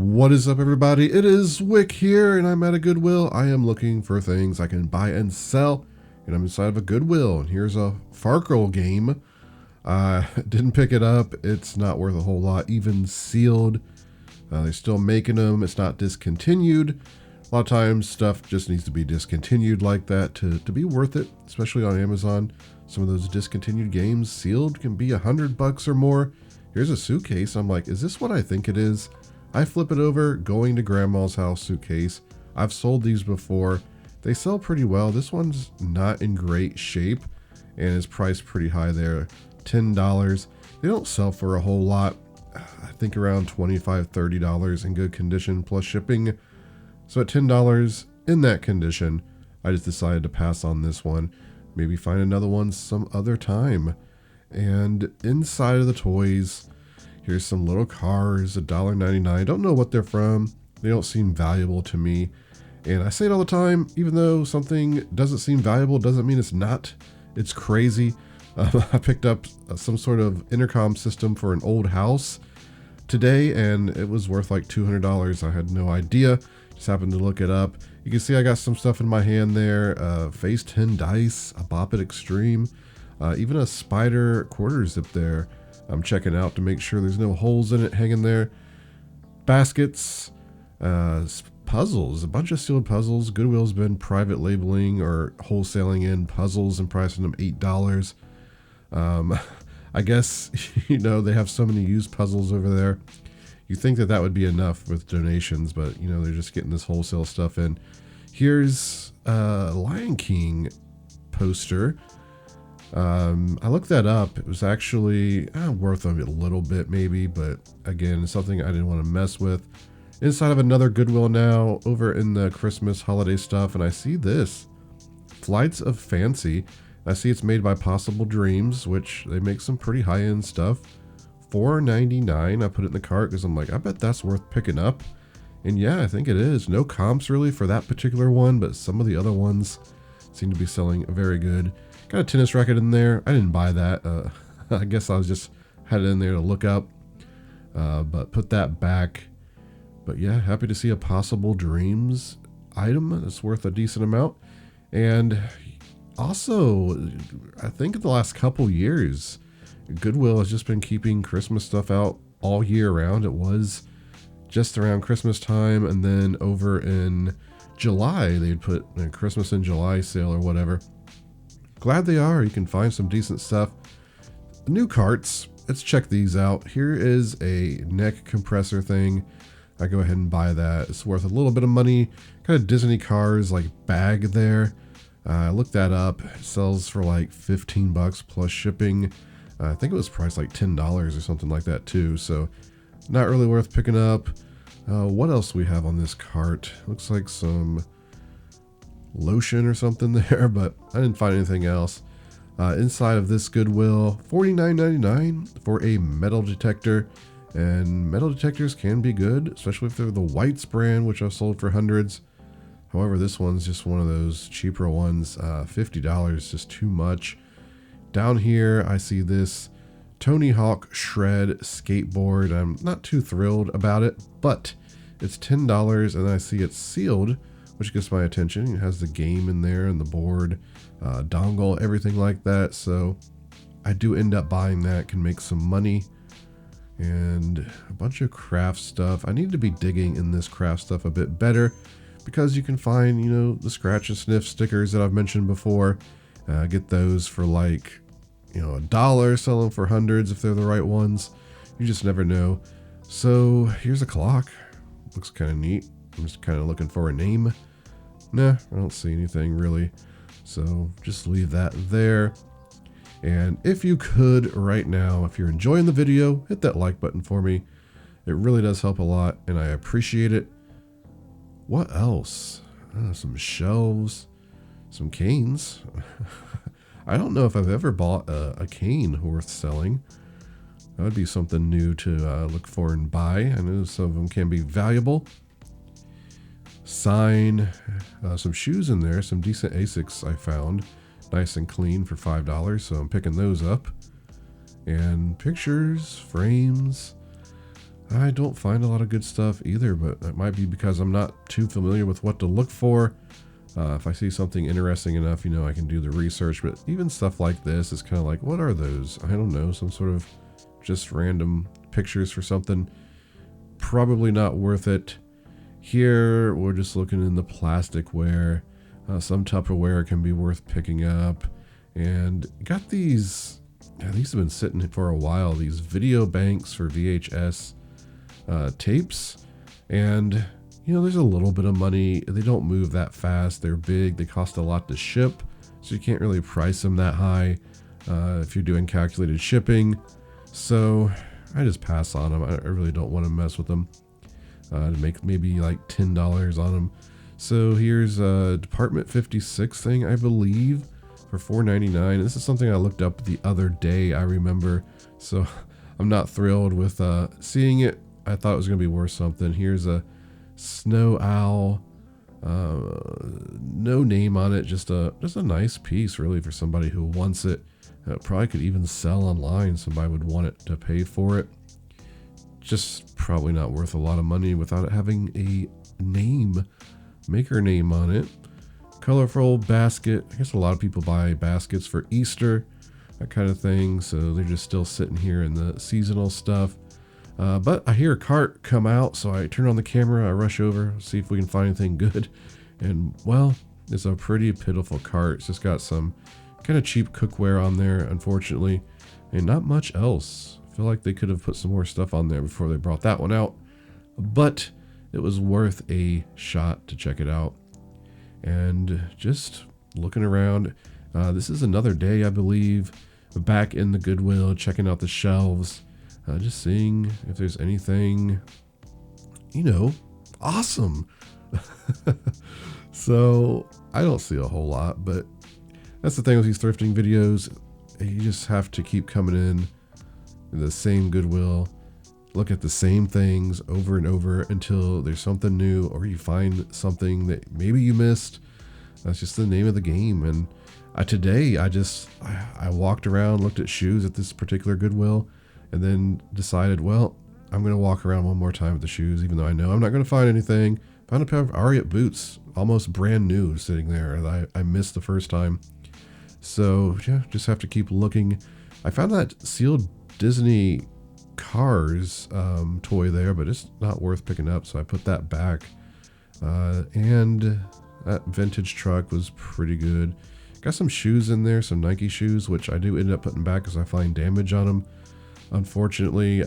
What is up, everybody? It is Wick here, and I'm at a Goodwill. I am looking for things I can buy and sell, and I'm inside of a Goodwill. And here's a Farkle game. I didn't pick it up. It's not worth a whole lot, even sealed. They're still making them. It's not discontinued. A lot of times, stuff just needs to be discontinued like that to be worth it, especially on Amazon. Some of those discontinued games sealed can be $100 or more. Here's a suitcase. I'm like, is this what I think it is? I flip it over, going to grandma's house suitcase. I've sold these before. They sell pretty well. This one's not in great shape and is priced pretty high there. $10. They don't sell for a whole lot. I think around $25, $30 in good condition plus shipping. So at $10 in that condition, I just decided to pass on this one. Maybe find another one some other time. And inside of the toys, here's some little cars, $1.99. Don't know what they're from. They don't seem valuable to me. And I say it all the time, even though something doesn't seem valuable, doesn't mean it's not. It's crazy. I picked up some sort of intercom system for an old house today, and it was worth like $200. I had no idea. Just happened to look it up. You can see I got some stuff in my hand there. Phase 10 dice, a Bop It Extreme, even a spider quarter zip there. I'm checking out to make sure there's no holes in it hanging there. Baskets, puzzles, a bunch of sealed puzzles. Goodwill's been private labeling or wholesaling in puzzles and pricing them $8. I guess, you know, they have so many used puzzles over there. You think that would be enough with donations, but, you know, they're just getting this wholesale stuff in. Here's a Lion King poster. I looked that up. It was actually worth a little bit maybe, but again, something I didn't want to mess with. Inside of another Goodwill now, over in the Christmas holiday stuff, and I see this. Flights of Fancy. I see it's made by Possible Dreams, which they make some pretty high-end stuff. $4.99. I put it in the cart because I'm like, I bet that's worth picking up. And yeah, I think it is. No comps really for that particular one, but some of the other ones seem to be selling very good. Got a tennis racket in there. I didn't buy that. I guess I was just had it in there to look up, but put that back. But yeah, happy to see a Possible Dreams item that's worth a decent amount. And also, I think in the last couple years, Goodwill has just been keeping Christmas stuff out all year round. It was just around Christmas time, and then over in July, they'd put a Christmas in July sale or whatever. Glad they are. You can find some decent stuff. New carts. Let's check these out. Here is a neck compressor thing. I go ahead and buy that. It's worth a little bit of money. Kind of Disney Cars like bag there. I looked that up. It sells for like $15 plus shipping. I think it was priced like $10 or something like that too. So not really worth picking up. What else we have on this cart? Looks like some lotion or something there, but I didn't find anything else. Inside of this Goodwill, $49.99 for a metal detector. And metal detectors can be good, especially if they're the Whites brand, which I've sold for hundreds. However, this one's just one of those cheaper ones. $50 is just too much. Down here, I see this Tony Hawk Shred skateboard. I'm not too thrilled about it, but it's $10, and I see it's sealed, which gets my attention. It has the game in there and the board, dongle, everything like that. So I do end up buying that. Can make some money. And a bunch of craft stuff. I need to be digging in this craft stuff a bit better, because you can find, you know, the scratch and sniff stickers that I've mentioned before. Get those for like, you know, $1, sell them for hundreds if they're the right ones. You just never know. So here's a clock. Looks kind of neat. I'm just kind of looking for a name. Nah, I don't see anything really. So just leave that there. And if you could right now, if you're enjoying the video, hit that like button for me. It really does help a lot, and I appreciate it. What else? Some shelves, some canes. I don't know if I've ever bought a cane worth selling. That would be something new to look for and buy. I know some of them can be valuable. Sign, some shoes in there, some decent Asics I found. Nice and clean for $5, so I'm picking those up. And pictures, frames, I don't find a lot of good stuff either, but that might be because I'm not too familiar with what to look for. If I see something interesting enough, I can do the research, but even stuff like this is kind of like, what are those? I don't know, some sort of just random pictures for something. Probably not worth it. Here, we're just looking in the plasticware. Some Tupperware can be worth picking up. And got these, these have been sitting for a while, these video banks for VHS tapes. And there's a little bit of money. They don't move that fast. They're big. They cost a lot to ship, so you can't really price them that high if you're doing calculated shipping. So I just pass on them. I really don't want to mess with them. To make maybe like $10 on them. So here's a Department 56 thing, I believe, for $4.99. This is something I looked up the other day, I remember. So I'm not thrilled with seeing it. I thought it was going to be worth something. Here's a Snow Owl, no name on it, just a nice piece really for somebody who wants it. Probably could even sell online. Somebody would want it to pay for it. Just probably not worth a lot of money without it having a name, maker name on it. Colorful basket. I guess a lot of people buy baskets for Easter, that kind of thing. So they're just still sitting here in the seasonal stuff. But I hear a cart come out, so I turn on the camera, I rush over, see if we can find anything good. And, well, it's a pretty pitiful cart. It's just got some kind of cheap cookware on there, unfortunately, and not much else. I feel like they could have put some more stuff on there before they brought that one out. But it was worth a shot to check it out. And just looking around, this is another day, I believe, back in the Goodwill, checking out the shelves. Just seeing if there's anything, awesome. So I don't see a whole lot, but that's the thing with these thrifting videos. You just have to keep coming in the same Goodwill, look at the same things over and over until there's something new or you find something that maybe you missed. That's just the name of the game. And today I walked around, looked at shoes at this particular Goodwill, and then decided, well, I'm going to walk around one more time with the shoes, even though I know I'm not going to find anything. Found a pair of Ariat boots, almost brand new, sitting there that I missed the first time. So, yeah, just have to keep looking. I found that sealed Disney Cars toy there, but it's not worth picking up, so I put that back. And that vintage truck was pretty good. Got some shoes in there, some Nike shoes, which I do end up putting back because I find damage on them. Unfortunately,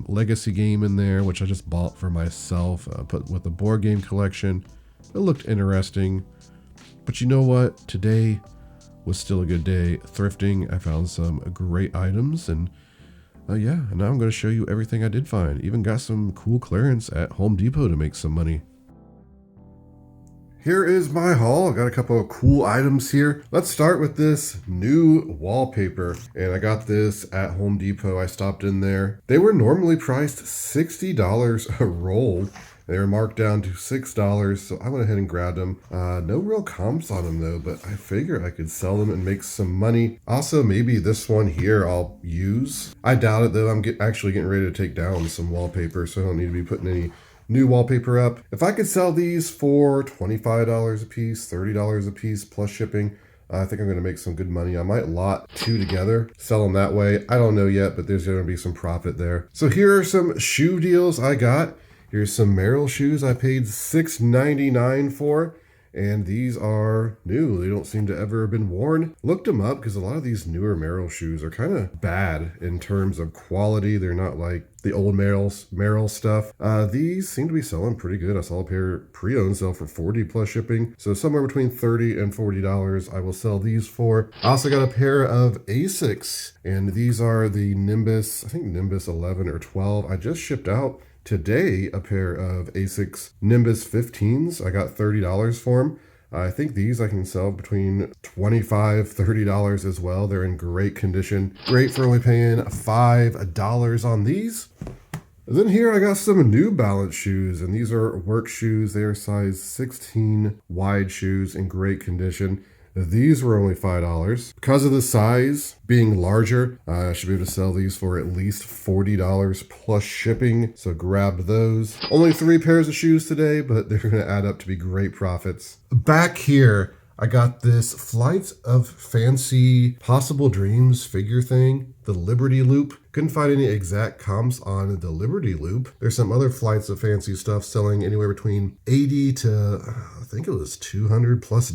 legacy game in there, which I just bought for myself, put with the board game collection. It looked interesting, but you know what? Today was still a good day thrifting. I found some great items, and yeah, now I'm going to show you everything I did find. Even got some cool clearance at Home Depot to make some money. Here is my haul. I got a couple of cool items here. Let's start with this new wallpaper. And I got this at Home Depot. I stopped in there. They were normally priced $60 a roll. They were marked down to $6, so I went ahead and grabbed them. No real comps on them though, but I figure I could sell them and make some money. Also, maybe this one here I'll use. I doubt it though. I'm actually getting ready to take down some wallpaper, so I don't need to be putting any new wallpaper up. If I could sell these for $25 a piece, $30 a piece plus shipping, I think I'm going to make some good money. I might lot two together, sell them that way. I don't know yet, but there's going to be some profit there. So here are some shoe deals I got. Here's some Merrell shoes I paid $6.99 for. And these are new. They don't seem to ever have been worn. Looked them up because a lot of these newer Merrell shoes are kind of bad in terms of quality. They're not like the old Merrell stuff. These seem to be selling pretty good. I saw a pair pre-owned sell for $40 plus shipping. So somewhere between $30 and $40 I will sell these for. I also got a pair of Asics, and these are the Nimbus, I think Nimbus 11 or 12. I just shipped out today a pair of Asics Nimbus 15s. I got $30 for them. I think these I can sell between $25, $30 as well. They're in great condition. Great for only paying $5 on these. And then here I got some New Balance shoes, and these are work shoes. They are size 16 wide shoes in great condition. These were only $5. Because of the size being larger, I should be able to sell these for at least $40 plus shipping. So grab those. Only 3 pairs of shoes today, but they're going to add up to be great profits. Back here, I got this Flight of Fancy Possible Dreams figure thing, the Liberty Loop. Couldn't find any exact comps on the Liberty Loop. There's some other Flights of Fancy stuff selling anywhere between 80 to, I think it was $200 plus.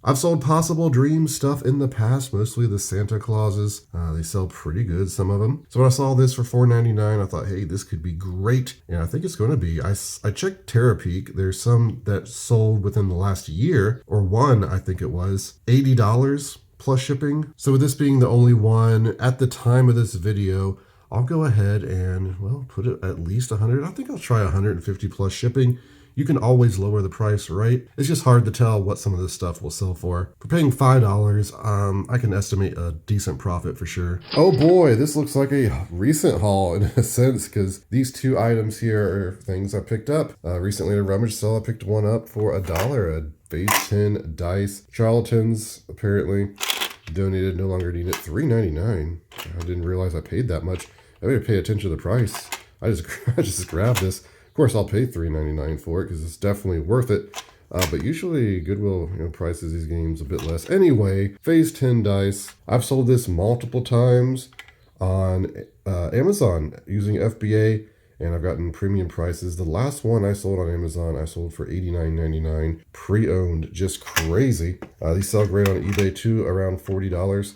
I've sold Possible Dreams stuff in the past, mostly the Santa Clauses. They sell pretty good, some of them. So when I saw this for $4.99, I thought, hey, this could be great. And I think it's going to be. I checked Terapeak. There's some that sold within the last year, or one, I think it was, $80 plus shipping. So with this being the only one at the time of this video, I'll go ahead and, well, put it at least 100. I think I'll try 150 plus shipping. You can always lower the price, right? It's just hard to tell what some of this stuff will sell for. For paying $5, I can estimate a decent profit for sure. Oh boy, this looks like a recent haul in a sense, because these 2 items here are things I picked up. Recently at a rummage sale, I picked one up for $1, a Phase 10 dice. Charlatans, apparently, donated, no longer need it, $3.99. I didn't realize I paid that much. I better pay attention to the price. I just grabbed this. Of course, I'll pay $3.99 for it because it's definitely worth it. But usually Goodwill prices these games a bit less. Anyway, Phase 10 dice. I've sold this multiple times on Amazon using FBA, and I've gotten premium prices. The last one I sold on Amazon, I sold for $89.99, pre-owned, just crazy. These sell great on eBay too, around $40.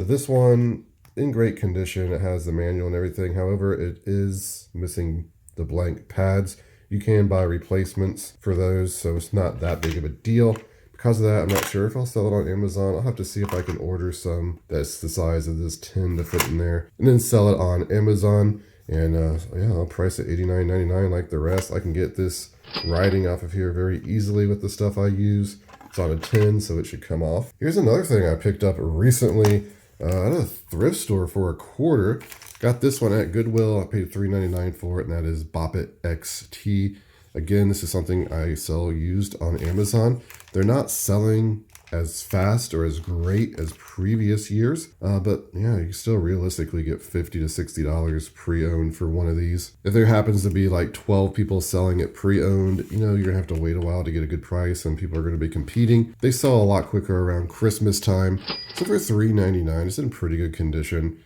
This one, in great condition. It has the manual and everything. However, it is missing the blank pads. You can buy replacements for those, so it's not that big of a deal. Because of that, I'm not sure if I'll sell it on Amazon. I'll have to see if I can order some that's the size of this tin to fit in there, and then sell it on Amazon. And yeah, I'll price it $89.99 like the rest. I can get this riding off of here very easily with the stuff I use. It's on a tin, so it should come off. Here's another thing I picked up recently at a thrift store for $1. Got this one at Goodwill. I paid $3.99 for it, and that is Bop It XT. Again, this is something I sell used on Amazon. They're not selling as fast or as great as previous years, but yeah, you can still realistically get $50 to $60 pre-owned for one of these. If there happens to be like 12 people selling it pre-owned, you're gonna have to wait a while to get a good price, and people are gonna be competing. They sell a lot quicker around Christmas time. So for $3.99, it's in pretty good condition.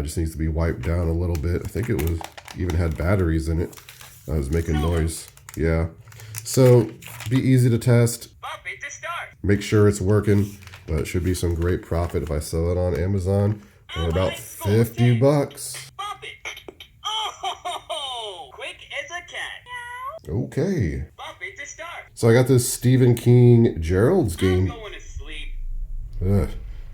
Just needs to be wiped down a little bit. I think it was even had batteries in it. I was making noise. Yeah. So be easy to test. Make sure it's working, but it should be some great profit if I sell it on Amazon for about $50. Oh, quick as a cat. Okay. So I got this Stephen King Gerald's game. I'm going to sleep. Ugh.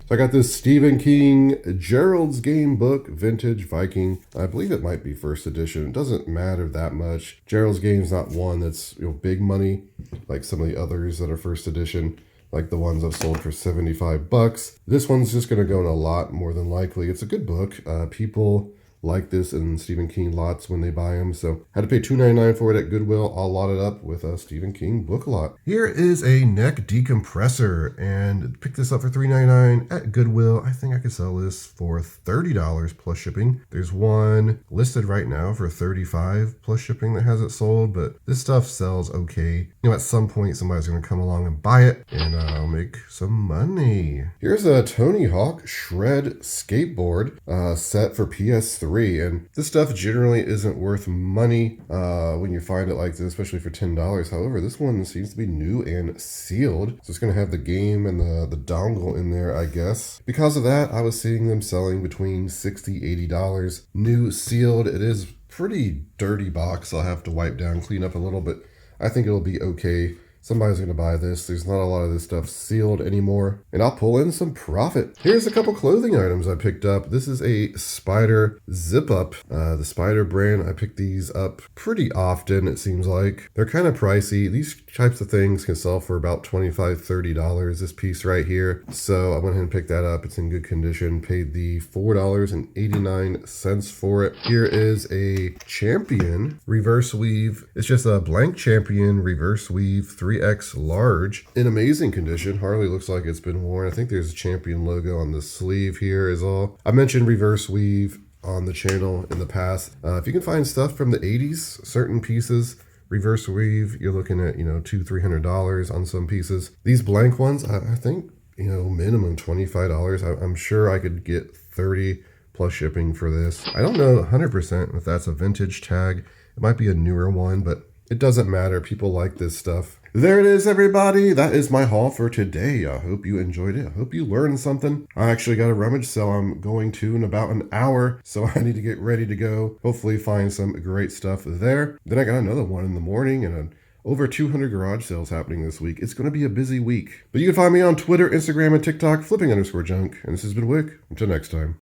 So I got this Stephen King Gerald's Game book, Vintage Viking. I believe it might be first edition. It doesn't matter that much. Gerald's Game's not one that's big money like some of the others that are first edition, like the ones I've sold for $75. This one's just going to go in a lot more than likely. It's a good book. People like this in Stephen King lots when they buy them. So I had to pay $2.99 for it at Goodwill. I'll lot it up with a Stephen King book lot. Here is a neck decompressor, and picked this up for $3.99 at Goodwill. I think I could sell this for $30 plus shipping. There's one listed right now for $35 plus shipping that has it sold, but this stuff sells okay. At some point somebody's going to come along and buy it, and I'll make some money. Here's a Tony Hawk Shred skateboard set for PS3. And this stuff generally isn't worth money when you find it like this, especially for $10. However, this one seems to be new and sealed. So it's going to have the game and the dongle in there, I guess. Because of that, I was seeing them selling between $60, $80. New sealed. It is pretty dirty box. I'll have to wipe down, clean up a little bit. I think it'll be okay. Somebody's going to buy this. There's not a lot of this stuff sealed anymore, and I'll pull in some profit. Here's a couple clothing items I picked up. This is a Spider zip up, the Spider brand. I pick these up pretty often, it seems like. They're kind of pricey. These types of things can sell for about $25, $30, this piece right here. So I went ahead and picked that up. It's in good condition. Paid the $4.89 for it. Here is a Champion reverse weave. It's just a blank Champion reverse weave through 3X large in amazing condition. Hardly looks like it's been worn. I think there's a Champion logo on the sleeve here is all. I mentioned reverse weave on the channel in the past. If you can find stuff from the 80s, certain pieces, reverse weave, you're looking at, $200-300 on some pieces. These blank ones, I think, minimum $25. I'm sure I could get 30 plus shipping for this. I don't know 100% if that's a vintage tag. It might be a newer one, but it doesn't matter. People like this stuff. There it is, everybody. That is my haul for today. I hope you enjoyed it. I hope you learned something. I actually got a rummage sale I'm going to in about an hour, so I need to get ready to go. Hopefully find some great stuff there. Then I got another one in the morning and over 200 garage sales happening this week. It's going to be a busy week. But you can find me on Twitter, Instagram, and TikTok, flipping_junk. And this has been Wick. Until next time.